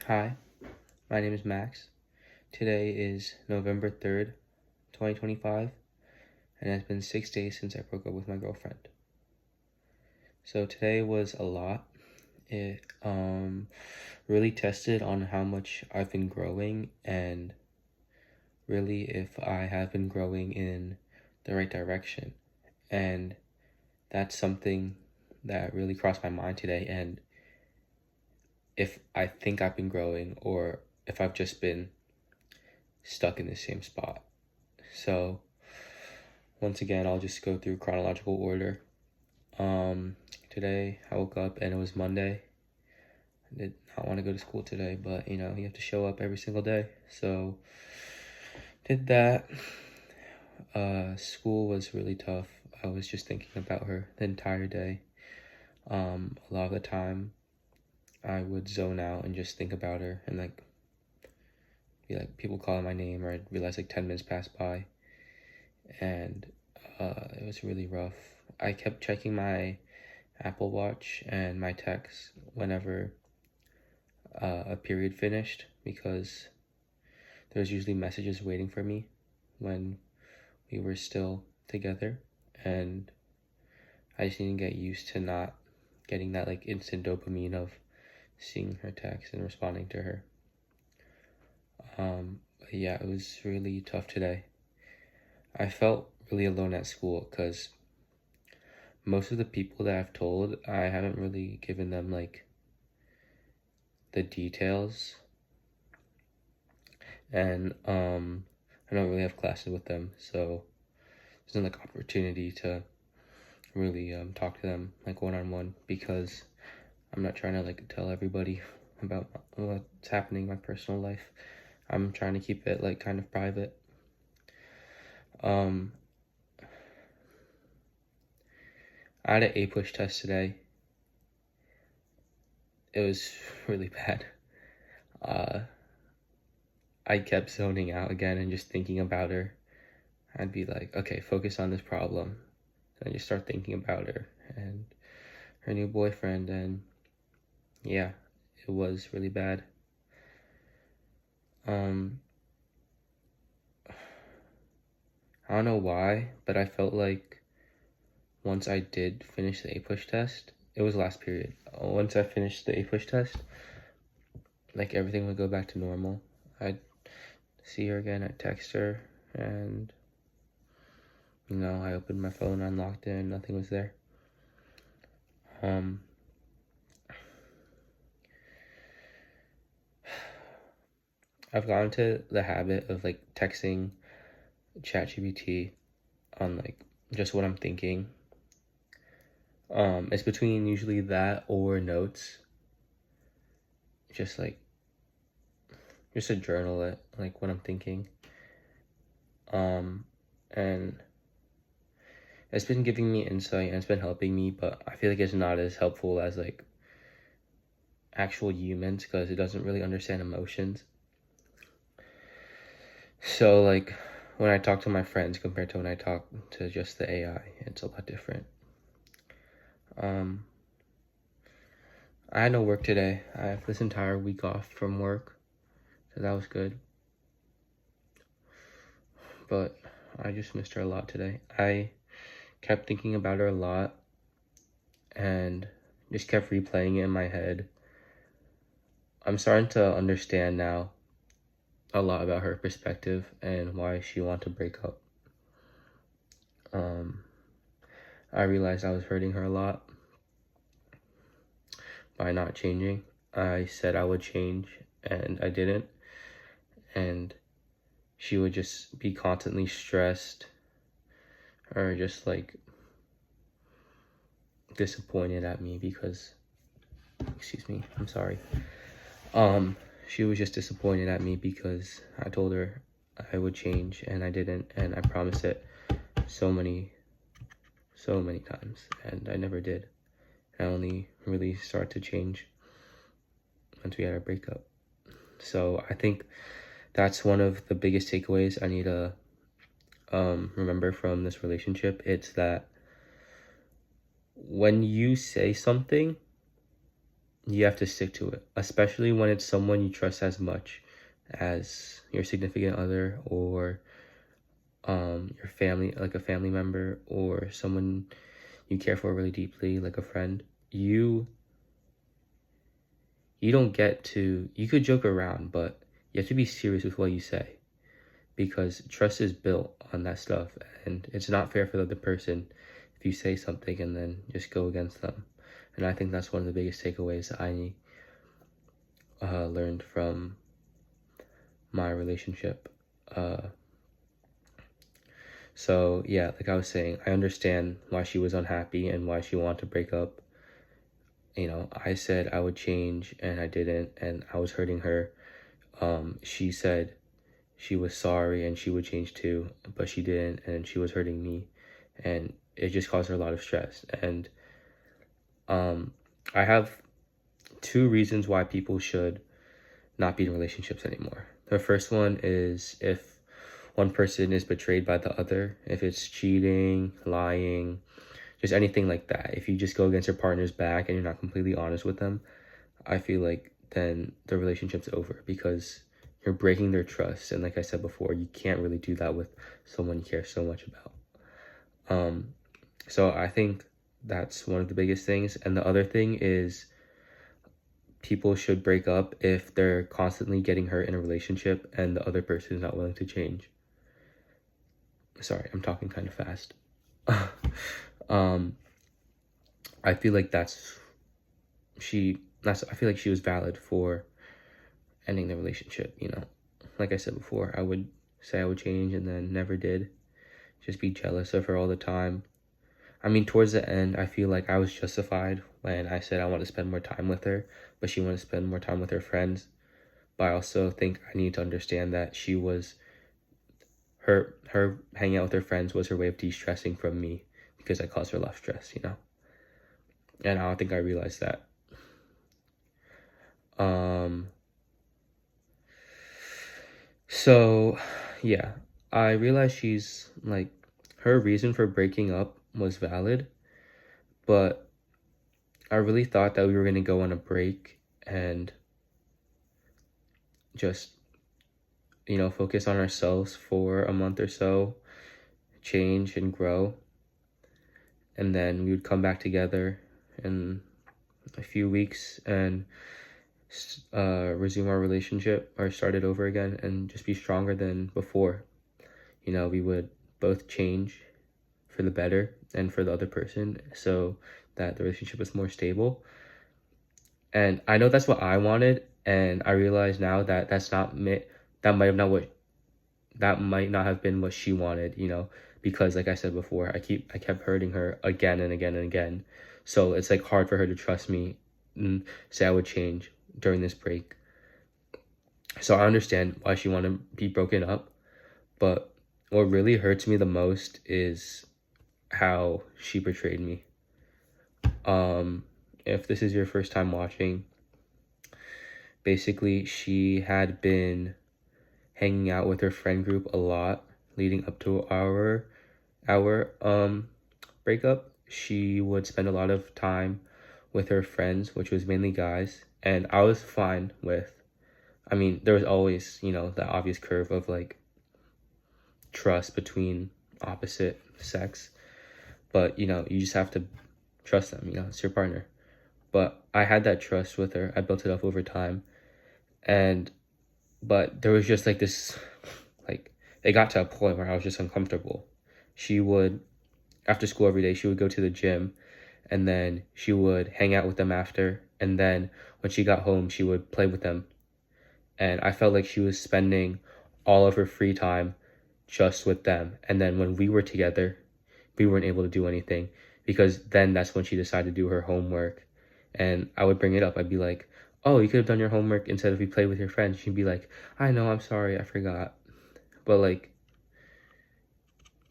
Hi, my name is Max. Today is November 3rd, 2025, and it's been 6 days since I broke up with my girlfriend. So today was a lot. It really tested on how much I've been growing and really if I have been growing in the right direction. And that's something that really crossed my mind today, and if I think I've been growing or if I've just been stuck in the same spot. So once again, I'll just go through chronological order. Today I woke up and it was Monday. I did not want to go to school today, but you have to show up every single day. So did that. School was really tough. I was just thinking about her the entire day. A lot of the time I would zone out and just think about her and be like people calling my name, or I'd realize 10 minutes passed by, and it was really rough. I kept checking my Apple Watch and my texts whenever a period finished, because there's usually messages waiting for me when we were still together, and I just need to get used to not getting that instant dopamine of seeing her text and responding to her. But yeah, it was really tough today. I felt really alone at school because most of the people that I've told, I haven't really given them the details, and I don't really have classes with them, so there's no opportunity to really talk to them one-on-one, because I'm not trying to tell everybody about what's happening in my personal life. I'm trying to keep it kind of private. I had an A-push test today. It was really bad. I kept zoning out again and just thinking about her. I'd be like, okay, focus on this problem. And I just start thinking about her and her new boyfriend, and yeah, it was really bad. I don't know why, but I felt like once I did finish the A-push test, it was last period. Once I finished the A-push test, everything would go back to normal. I'd see her again, I'd text her, and I opened my phone, unlocked it, and nothing was there. I've gotten to the habit of texting ChatGPT on just what I'm thinking. It's between usually that or notes. Just to journal it, what I'm thinking. And it's been giving me insight and it's been helping me, but I feel it's not as helpful as actual humans, because it doesn't really understand emotions. So when I talk to my friends compared to when I talk to just the AI, it's a lot different. I had no work today. I have this entire week off from work, so that was good. But I just missed her a lot today. I kept thinking about her a lot and just kept replaying it in my head. I'm starting to understand now a lot about her perspective and why she wanted to break up. I realized I was hurting her a lot by not changing. I said I would change and I didn't, and she would just be constantly stressed or just disappointed at me because, excuse me, I'm sorry. She was just disappointed at me because I told her I would change and I didn't, and I promised it so many times, and I never did. I only really started to change once we had our breakup. So I think that's one of the biggest takeaways I need to remember from this relationship. It's that when you say something, you have to stick to it, especially when it's someone you trust as much as your significant other, or your family, like a family member, or someone you care for really deeply, like a friend. You don't get to, you could joke around, but you have to be serious with what you say, because trust is built on that stuff, and it's not fair for the other person if you say something and then just go against them. And I think that's one of the biggest takeaways I learned from my relationship. So yeah, like I was saying, I understand why she was unhappy and why she wanted to break up. I said I would change and I didn't, and I was hurting her. She said she was sorry and she would change too, but she didn't, and she was hurting me, and it just caused her a lot of stress. And I have two reasons why people should not be in relationships anymore. The first one is if one person is betrayed by the other, if it's cheating, lying, just anything like that. If you just go against your partner's back and you're not completely honest with them, I feel like then the relationship's over, because you're breaking their trust. And like I said before, you can't really do that with someone you care so much about. So I think that's one of the biggest things. And the other thing is, people should break up if they're constantly getting hurt in a relationship and the other person is not willing to change. Sorry, I'm talking kind of fast. I feel like I feel like she was valid for ending the relationship. Like I said before, I would say I would change and then never did. Just be jealous of her all the time. I mean, towards the end, I feel like I was justified when I said I want to spend more time with her, but she wanted to spend more time with her friends. But I also think I need to understand that her hanging out with her friends was her way of de-stressing from me, because I caused her a lot of stress, And I don't think I realized that. So yeah, I realized her reason for breaking up was valid, but I really thought that we were going to go on a break and just, focus on ourselves for a month or so, change and grow. And then we would come back together in a few weeks and resume our relationship, or start it over again, and just be stronger than before. We would both change for the better and for the other person, so that the relationship is more stable. And I know that's what I wanted, and I realize now that that might not have been what she wanted, because like I said before, I kept hurting her again and again and again. So it's like hard for her to trust me and say I would change during this break. So I understand why she wanted to be broken up, but what really hurts me the most is how she betrayed me. If this is your first time watching, basically she had been hanging out with her friend group a lot leading up to our breakup. She would spend a lot of time with her friends, which was mainly guys, and I was fine with. I mean, there was always, the obvious curve of like trust between opposite sex, but you just have to trust them, it's your partner. But I had that trust with her. I built it up over time. But there was just like this, like, it got to a point where I was just uncomfortable. She would, after school every day, she would go to the gym, and then she would hang out with them after. And then when she got home, she would play with them. And I felt like she was spending all of her free time just with them. And then when we were together, we weren't able to do anything, because then that's when she decided to do her homework. And I would bring it up. I'd be like, oh, you could have done your homework instead of you play with your friends. She'd be like, I know, I'm sorry, I forgot. But like,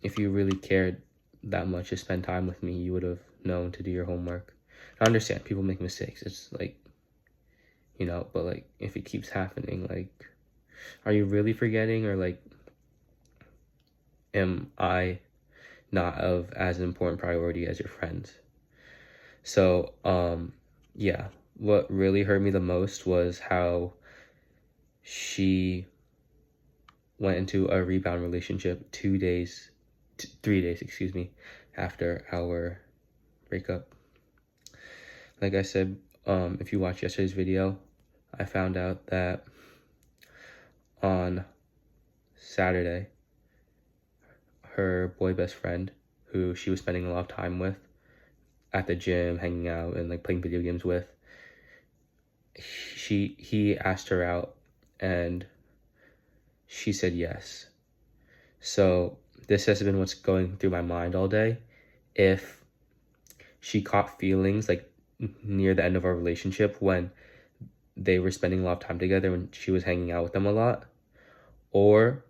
if you really cared that much to spend time with me, you would have known to do your homework. I understand people make mistakes. It's like, but like, if it keeps happening, like, are you really forgetting, or like, am I not of as important priority as your friends? So, yeah, what really hurt me the most was how she went into a rebound relationship 3 days, excuse me, after our breakup. Like I said, if you watched yesterday's video, I found out that on Saturday, her boy best friend, who she was spending a lot of time with at the gym, hanging out and like playing video games with, he asked her out and she said yes. So this has been what's going through my mind all day. If she caught feelings like near the end of our relationship when they were spending a lot of time together, when she was hanging out with them a lot, or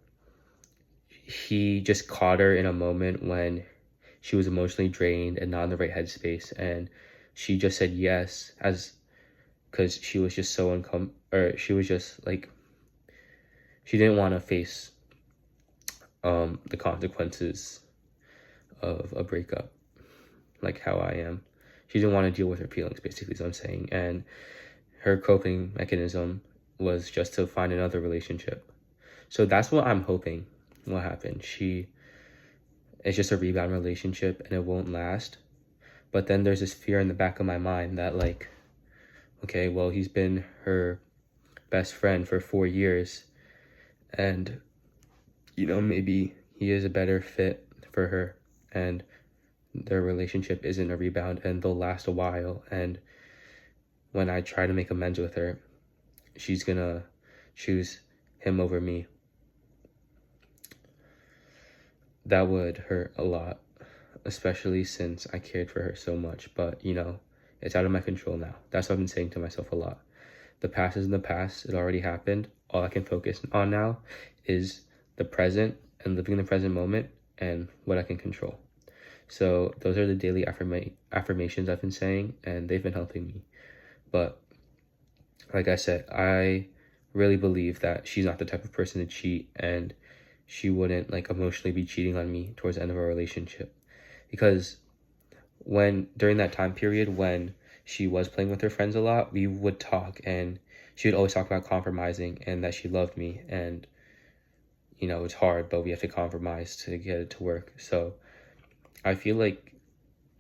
he just caught her in a moment when she was emotionally drained and not in the right headspace, and she just said yes because she was just so she was just like, she didn't want to face the consequences of a breakup, like how I am. She didn't want to deal with her feelings, basically, is what I'm saying. And her coping mechanism was just to find another relationship. So that's what I'm hoping will happen. It's just a rebound relationship and it won't last. But then there's this fear in the back of my mind that, like, okay, well, he's been her best friend for 4 years, and, you know, maybe he is a better fit for her, and their relationship isn't a rebound, and they'll last a while, and when I try to make amends with her, she's gonna choose him over me. That would hurt a lot, especially since I cared for her so much. But, you know, it's out of my control now. That's what I've been saying to myself a lot. The past is in the past. It already happened. All I can focus on now is the present and living in the present moment and what I can control. So those are the daily affirmations I've been saying, and they've been helping me. But like I said, I really believe that she's not the type of person to cheat, and she wouldn't like emotionally be cheating on me towards the end of our relationship. Because during that time period when she was playing with her friends a lot, we would talk, and she would always talk about compromising and that she loved me, and, you know, it's hard, but we have to compromise to get it to work. So I feel like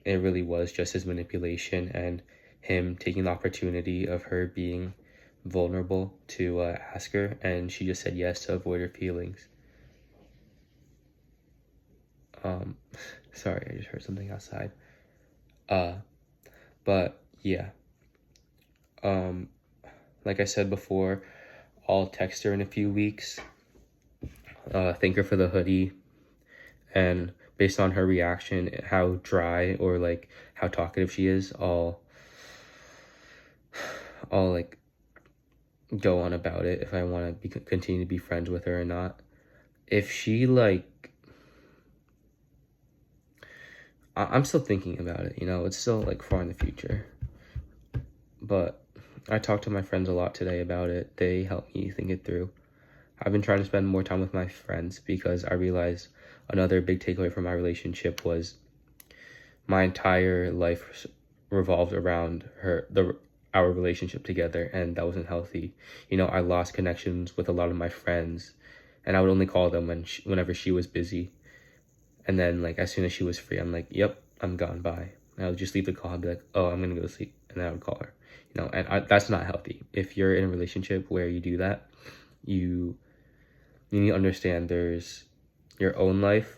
it really was just his manipulation and him taking the opportunity of her being vulnerable to ask her, and she just said yes to avoid her feelings. Sorry, I just heard something outside. But yeah, like I said before, I'll text her in a few weeks, thank her for the hoodie, and based on her reaction, how dry or like how talkative she is, I'll like go on about it if I want to continue to be friends with her or not. If she like, I'm still thinking about it, you know, it's still like far in the future, but I talked to my friends a lot today about it. They helped me think it through. I've been trying to spend more time with my friends because I realized another big takeaway from my relationship was my entire life revolved around our relationship together, and that wasn't healthy. You know, I lost connections with a lot of my friends, and I would only call them whenever she was busy. And then, like, as soon as she was free, I'm like, yep, I'm gone, bye. And I would just leave the call and be like, oh, I'm gonna go to sleep, and then I would call her. You know, and that's not healthy. If you're in a relationship where you do that, you need to understand there's your own life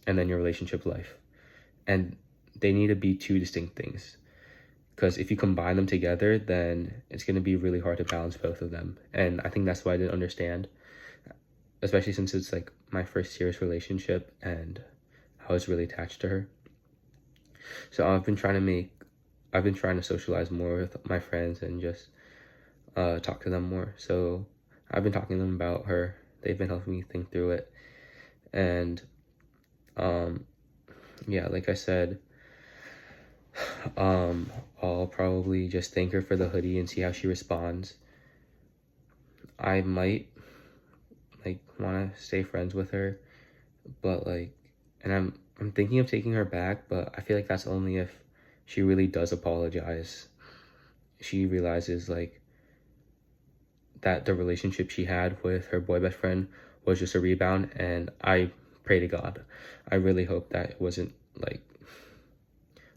and then your relationship life, and they need to be two distinct things, because if you combine them together, then it's going to be really hard to balance both of them. And I think that's why I didn't understand, especially since it's like my first serious relationship and I was really attached to her. So I've been trying to socialize more with my friends and just talk to them more. So I've been talking to them about her. They've been helping me think through it. And yeah, like I said, I'll probably just thank her for the hoodie and see how she responds. I might like want to stay friends with her, but like, and I'm thinking of taking her back, but I feel like that's only if she really does apologize she realizes like that the relationship she had with her boy best friend was just a rebound, and I pray to God, I really hope that it wasn't like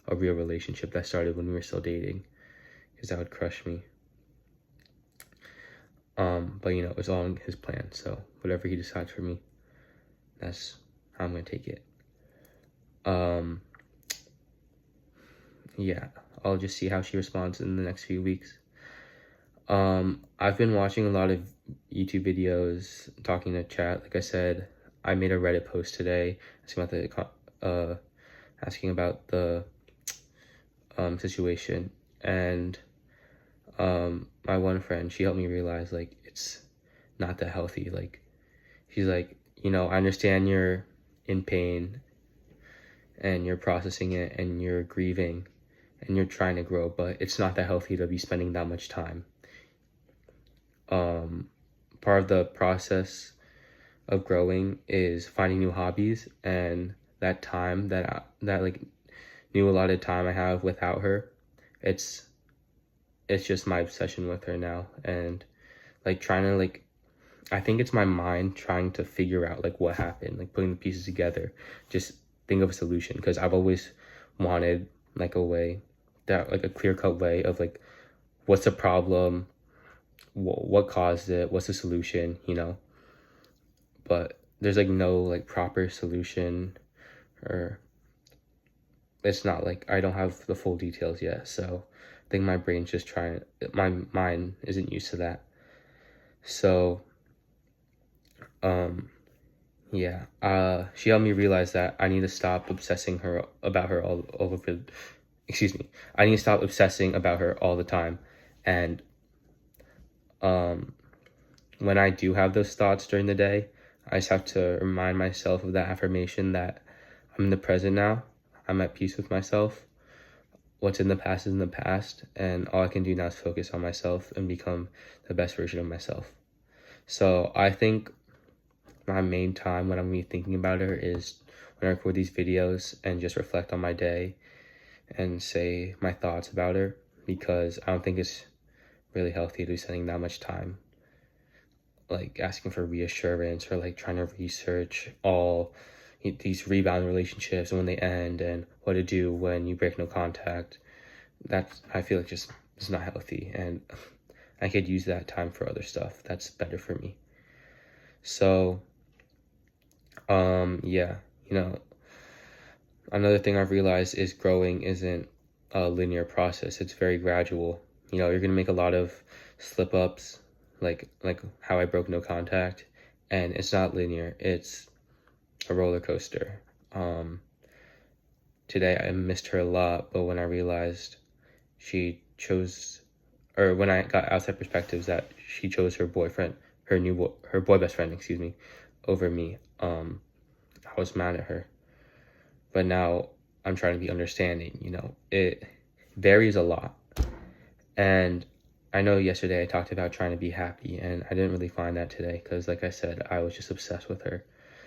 a real relationship that started when we were still dating, because that would crush me. But you know, it's all in his plan, so whatever he decides for me, that's how I'm gonna take it. Yeah, I'll just see how she responds in the next few weeks. I've been watching a lot of YouTube videos, talking to chat. Like I said, I made a Reddit post today asking about the situation, and my one friend, she helped me realize like it's not that healthy. Like, she's like, you know, I understand you're in pain and you're processing it and you're grieving and you're trying to grow, but it's not that healthy to be spending that much time. Part of the process of growing is finding new hobbies, and that time that like new allotted time I have without her, it's just my obsession with her now, and like trying to like, I think it's my mind trying to figure out like what happened, like putting the pieces together, just think of a solution, because I've always wanted like a way that like a clear-cut way of like what's the problem, what caused it, what's the solution, you know. But there's like no like proper solution, or it's not like I don't have the full details yet, so I think my brain's just trying, my mind isn't used to that. So yeah, she helped me realize that I need to stop obsessing her about her all over, excuse me, I need to stop obsessing about her all the time. And when I do have those thoughts during the day, I just have to remind myself of that affirmation that I'm in the present now, I'm at peace with myself, what's in the past is in the past, and all I can do now is focus on myself and become the best version of myself. So I think my main time when I'm gonna be thinking about her is when I record these videos and just reflect on my day and say my thoughts about her, because I don't think it's really healthy to be spending that much time like asking for reassurance or like trying to research all these rebound relationships and when they end and what to do when you break no contact. That's, I feel like, just is not healthy, and I could use that time for other stuff that's better for me. So yeah, you know, another thing I've realized is growing isn't a linear process. It's very gradual. You know, you're gonna make a lot of slip ups, like how I broke no contact, and it's not linear. It's a roller coaster. Today I missed her a lot, but when I realized she chose, or when I got outside perspectives that she chose her boyfriend, her boy best friend, excuse me, over me, I was mad at her. But now I'm trying to be understanding, you know, it varies a lot. And I know yesterday I talked about trying to be happy, and I didn't really find that today because, like I said, I was just obsessed with her.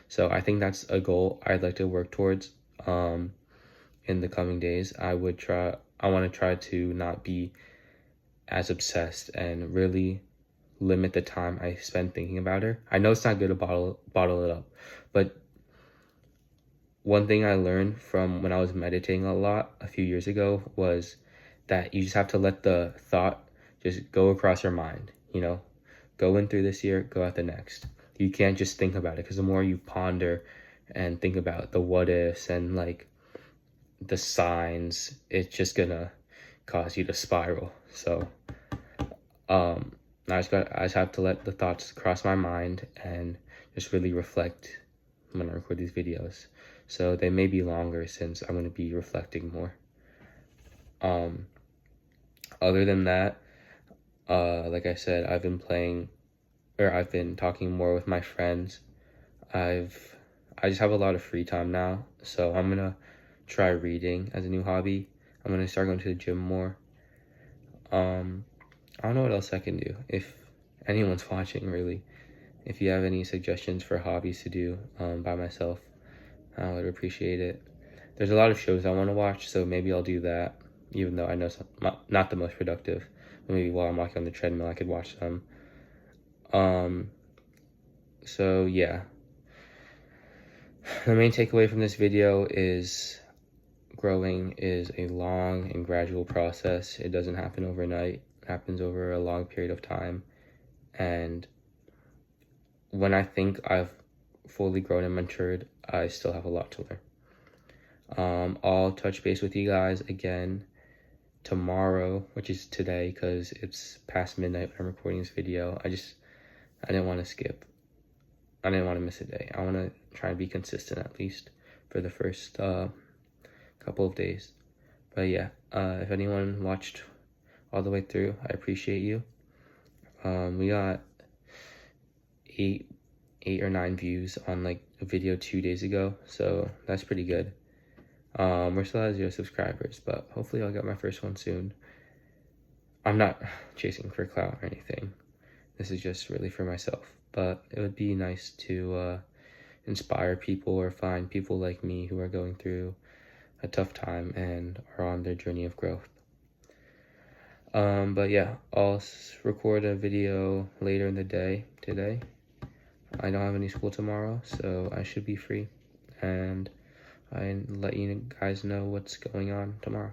So I think that's a goal I'd like to work towards in the coming days. I want to try to not be as obsessed and really limit the time I spend thinking about her. I know it's not good to bottle it up, but one thing I learned from when I was meditating a lot a few years ago was that you just have to let the thought just go across your mind, you know, go in through this year, go out the next. You can't just think about it, because the more you ponder and think about the what ifs and like the signs, it's just gonna cause you to spiral. So I just have to let the thoughts cross my mind and just really reflect when I record these videos. So they may be longer since I'm going to be reflecting more. Other than that, like I said, I've been talking more with my friends. I just have a lot of free time now, so I'm gonna try reading as a new hobby. I'm gonna start going to the gym more. I don't know what else I can do. If anyone's watching, really, if you have any suggestions for hobbies to do by myself, I would appreciate it. There's a lot of shows I want to watch, so maybe I'll do that, even though I know it's not the most productive. maybe while I'm walking on the treadmill, I could watch them. So yeah, the main takeaway from this video is growing is a long and gradual process. It doesn't happen overnight. It happens over a long period of time. And when I think I've fully grown and matured, I still have a lot to learn. I'll touch base with you guys again tomorrow, which is today, because it's past midnight when I'm recording this video. I didn't want to skip. I didn't want to miss a day. I want to try and be consistent at least for the first couple of days. But yeah, if anyone watched all the way through, I appreciate you. We got eight or nine views on like a video 2 days ago, so that's pretty good. We're still at 0 subscribers, but hopefully I'll get my first one soon. I'm not chasing for clout or anything. This is just really for myself, but it would be nice to inspire people or find people like me who are going through a tough time and are on their journey of growth. But yeah, I'll record a video later in the day today. I don't have any school tomorrow, so I should be free, and I let you guys know what's going on tomorrow.